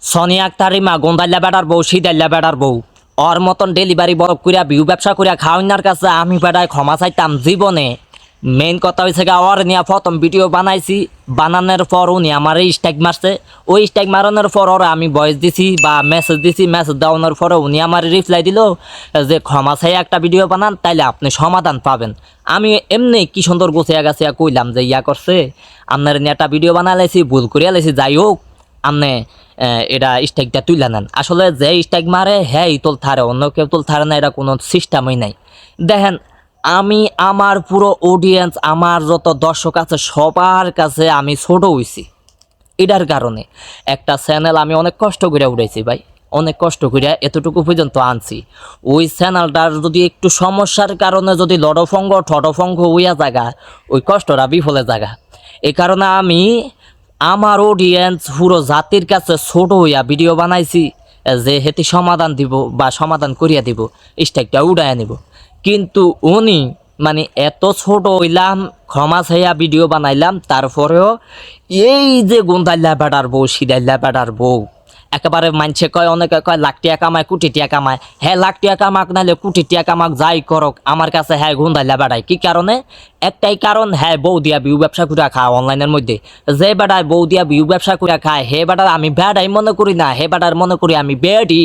সোনিয়া আক্তারি মা গোন্দাইলা বেড়ার বউ শীতাইলা বেড়ার বউ ওর মতন ডেলিভারি বড় করিয়া বিউ ব্যবসা করিয়া খাওয়াইনার কাছে আমি বেড়ায় ক্ষমা চাইতাম জীবনে। মেইন কথা হয়েছে গা ওর নিয়ে প্রথম ভিডিও বানাইছি, বানানোর পর উনি আমার স্ট্রাইক মারছে। ওই স্ট্রাইক মারানোর পর ওরা আমি ভয়েস দিছি বা মেসেজ দিছি, মেসেজ দেওয়ানোর পরে উনি আমার রিপ্লাই দিল যে ক্ষমা চাই একটা ভিডিও বানান, তাইলে আপনি সমাধান পাবেন। আমি এমনি কি সুন্দর গোছাইয়া গাছিয়া কইলাম যে ইয়া করছে আপনার নিয়ে একটা ভিডিও বানালাইছি, ভুল করিয়া লাইছি, যাই হোক আপনি এটা স্ট্রাইকটা তুলে নেন। আসলে যে স্ট্রাইক মারে হ্যাঁ তোল থারে, অন্য কেউ তোল থারে না, এটা কোনো সিস্টেমই নাই। দেখেন আমি আমার পুরো অডিয়েন্স, আমার যত দর্শক আছে সবার কাছে আমি ছোট হইছি। এটার কারণে একটা চ্যানেল আমি অনেক কষ্ট করে উঠেছি ভাই, অনেক কষ্ট করে এতটুকু পর্যন্ত আনছি। ওই চ্যানেলটার যদি একটু সমস্যার কারণে যদি লড়ফঙ্গ ঠটফঙ্গ হইয়া জায়গা, ওই কষ্টটা বিফলে জায়গা। এই কারণে আমি আমার অডিয়েন্স পুরো জাতির কাছে ছোট হইয়া ভিডিও বানাইছি যে হেতি সমাধান দিব বা সমাধান করিয়া দিব, স্ট্রাইকটা উড়াইয়া নিব। কিন্তু উনি মানে এত ছোট হইলাম, ক্ষমা চাইয়া ভিডিও বানাইলাম, তারপরেও এই যে গোন্দাইলা বেড়ার বউ সিদাইলা বেড়ার বউ একেবারে মানছে কয়, অনেকে কয় লাখ টাকা কামায় কোটি টাকা কামায়। হ্যাঁ লাখ টাকা কামাক নাহলে কোটি টাকা কামাক যাই করক, আমার কাছে হ্যাঁ গোন্দাইলা বেড়ায়। কি কারণে? একটাই কারণ, হ্যাঁ বউ দিয়া বিউ ব্যবসা করে খায় অনলাইনের মধ্যে। যে বেড়ায় বউ দিয়া বিউ ব্যবসা করে খায় হে বেড়ার আমি বেড়াই মনে করি না, হে বেড়ার মনে করি আমি বেডি।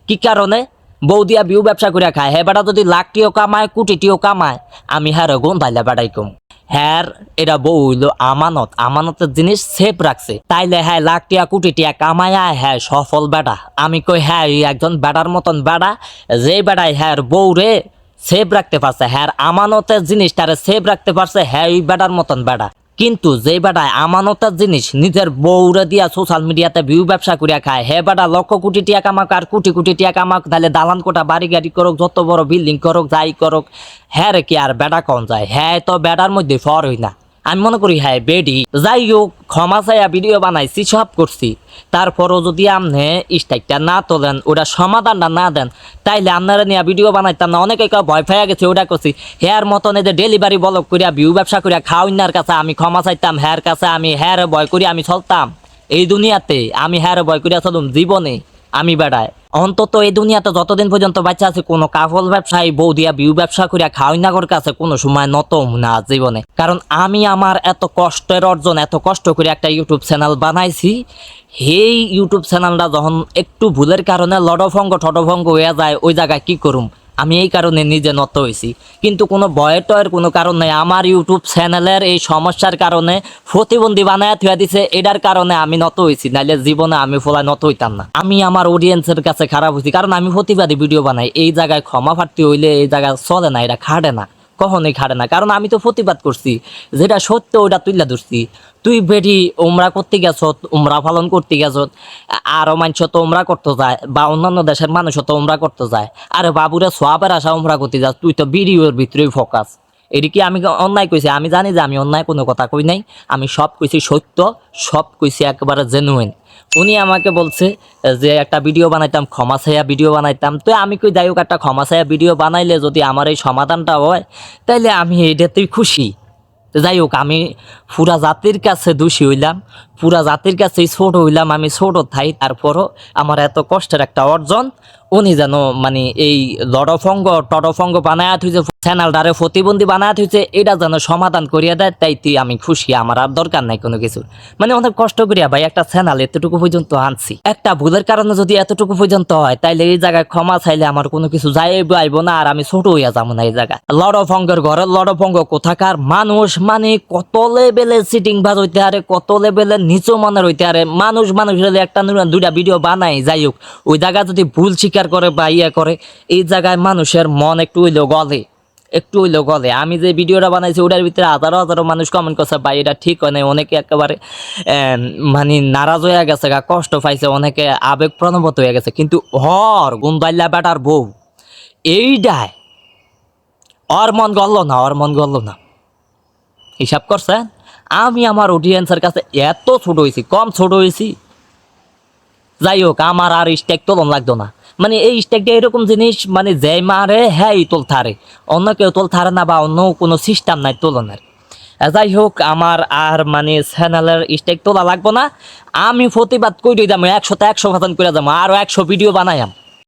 কি কারণে? বউ দিয়া বিউ ব্যবসা করে খায়। হে বেড়া যদি লাখ টিও কামায় কোটিটিও কামায়, আমি হ্যাঁ গোন্দাইলা বেড়াই কম। হ্যাঁ এটা বউ হইলো আমানত, আমানতের জিনিস সেফ রাখছে, তাইলে হ্যাঁ লাখ টিয়া কোটি টিয়া কামায়া হ্যাঁ সফল বেড়া। আমি কই হ্যাঁ একজন বেড়ার মতন বেড়া, যে বেড়াই হ্যাঁ বউ রে সেভ রাখতে পারছে, হ্যাঁ আমানতের জিনিসটারে সেভ রাখতে পারছে, হ্যাঁ ওই বেড়ার মতন বেড়া। কিন্তু যে বেড়ায় আমানতের জিনিস নিজের বউরে দিয়া সোশ্যাল মিডিয়াতে ভিউ ব্যবসা করিয়া খায়, হে বেড়া লক্ষ কোটি টাকা কামাক আর কোটি কোটি টাকা কামাক, তাহলে দালান কোটা বাড়ি গাড়ি করুক, যত বড় বিল্ডিং করুক, যাই করুক, হ্যাঁ রে কি আর বেড়া কন যায়? হ্যাঁ তো বেড়ার মধ্যে ফর হই না, আমি মনে করি হ্যাঁ বেডি। যাই হোক ক্ষমা চাইয়া ভিডিও বানাইছি, সব করছি, তারপরও যদি আপনি স্ট্রাইকটা না তোলেন, ওটা সমাধানটা না দেন, তাইলে আপনারা নিয়ে ভিডিও বানাইতাম না। অনেকে ভয় পাইয়া গেছে, ওটা করছি হেয়ার মতন এই যে ডেলিভারি ব্লগ করিয়া ভিউ ব্যবসা করিয়া খাওয়াইনার কাছে আমি ক্ষমা চাইতাম, হ্যার কাছে আমি হ্যার ভয় করি আমি চলতাম। এই দুনিয়াতে আমি হ্যার ভয় করিয়া চলুম জীবনে আমি বেড়ায়। অন্তত এই দুনিয়াতে যতদিন পর্যন্ত বাচ্চা আছে, কোনো কাপড় ব্যবসায়ী বউ দিয়া বিউ ব্যবসা করিয়া খাওয়াইনাগর কাছে কোনো সময় নতম না জীবনে। কারণ আমি আমার এত কষ্টের অর্জন, এত কষ্ট করে একটা ইউটিউব চ্যানেল বানাইছি, এই ইউটিউব চ্যানেলটা যখন একটু ভুলের কারণে লড়ফঙ্গ ঠটফঙ্গ হয়ে যায়, ওই জায়গায় কি করুম? আমি এই কারণে নিজে নত হয়েছি, কিন্তু কোনো ভয় টয়ের কোনো কারণ নেই। আমার ইউটিউব চ্যানেলের এই সমস্যার কারণে প্রতিবন্ধী বানায় থুয়া দিছে, এটার কারণে আমি নত হয়েছি, নাইলে জীবনে আমি ফলায় নত হইতাম না। আমি আমার অডিয়েন্সের কাছে খারাপ হয়েছি কারণ আমি প্রতিবাদী ভিডিও বানাই। এই জায়গায় ক্ষমা প্রার্থী হইলে এই জায়গায় চলে না, এটা খাটে না, কখনোই খাটে না। কারণ আমি তো প্রতিবাদ করছি, যেটা সত্য ওটা তুইলা ধরছি। তুই বেটি উমরা করতে গেছ, উমরা পালন করতে গেছ, আরো মানুষ তো উমরা করতে যায়, বা অন্যান্য দেশের মানুষও তো উমরা করতে যায়। আরে বাবুরে সোয়াবের আশা উমরা করতে যাস, তুই তো ভিডিওর ভিতরেই ফোকাস। এটি কি আমি অন্যায় কইছি? আমি জানি যে আমি অন্যায় কোনো কথা কই নাই, আমি সব কইছি সত্য, সব কইছি একেবারে জেনুইন। উনি আমাকে বলছে যে একটা ভিডিও বানাইতাম, ক্ষমা চাইয়া ভিডিও বানাইতাম। তো আমি কই যাই হোক, একটা ক্ষমা চাইয়া ভিডিও বানাইলে যদি আমার এই সমাধানটা হয়, তাইলে আমি এটাতেই খুশি। যাই হোক আমি পুরা জাতির কাছে দোষী হইলাম, পুরা জাতির কাছে ছোট হইলাম, আমি ছোট থাই। তারপরও আমার এত কষ্টের একটা অর্জন উনি যেন মানে এই লড়ফঙ্গ টড়ফঙ্গ বানায় থুইছে, চ্যানেলটারে প্রতিবন্ধী বানায় থুইছে, এটা যেন সমাধান করিয়া দেয়, তাইতে আমি খুশি। আমার আর দরকার নাই কোনো কিছু। মানে অনেক কষ্ট করিয়া ভাই একটা চ্যানেল এতটুকু পর্যন্ত আনছি, একটা ভুলের কারণে যদি এতটুকু পর্যন্ত হয়, তাইলে এই জায়গায় ক্ষমা চাইলে আমার কোনো কিছু যাইব আইব না, আর আমি ছোট হইয়া যাবো না এই জায়গায়। লড়ফঙ্গের ঘরের লড়ফঙ্গ কোথাকার মানুষ, মানে কত লেভেলের সিটিং বাজ হইতে আরে, কত লেভেলের নিচু মনের হইতে আরে। মানুষের একটা দুইটা ভিডিও বানাই, যাই হোক ওই জায়গায় যদি ভুল স্বীকার করে বা ইয়ে করে, এই জায়গায় মানুষের মন একটু হইলেও গলে, একটু হইলেও গলে। আমি যে ভিডিওটা বানাইছি ওটার ভিতরে হাজারো হাজারো মানুষ কমেন্ট করছে ভাই এটা ঠিক হয় না, অনেকে একেবারে মানে নারাজ হয়ে গেছে, কষ্ট পাইছে, অনেকে আবেগ প্রণবত হয়ে গেছে। কিন্তু হর গুন্দাইল্লা বেটার বউ এইটাই ওর মন গড়ল না, ওর মন গড়ল না। হিসাব করছেন? আমি আমার অডিয়েন্সের কাছে এত ছোট হয়েছি, কম ছোট হয়েছি। যাই হোক আমার আর স্টেক তোলন লাগতো না। মানে এই স্টেকটা এরকম জিনিস, মানে যে মারে হ্যাঁ তোল থারে, অন্য কেউ তোল থারে না, বা অন্য কোনো সিস্টেম নাই তোলনের। যাই হোক আমার আর মানে চ্যানেলের স্টেক তোলা লাগবো না, আমি প্রতিবাদ করে যাবো 100% করে যাবো, আরো 100 ভিডিও বানাইম।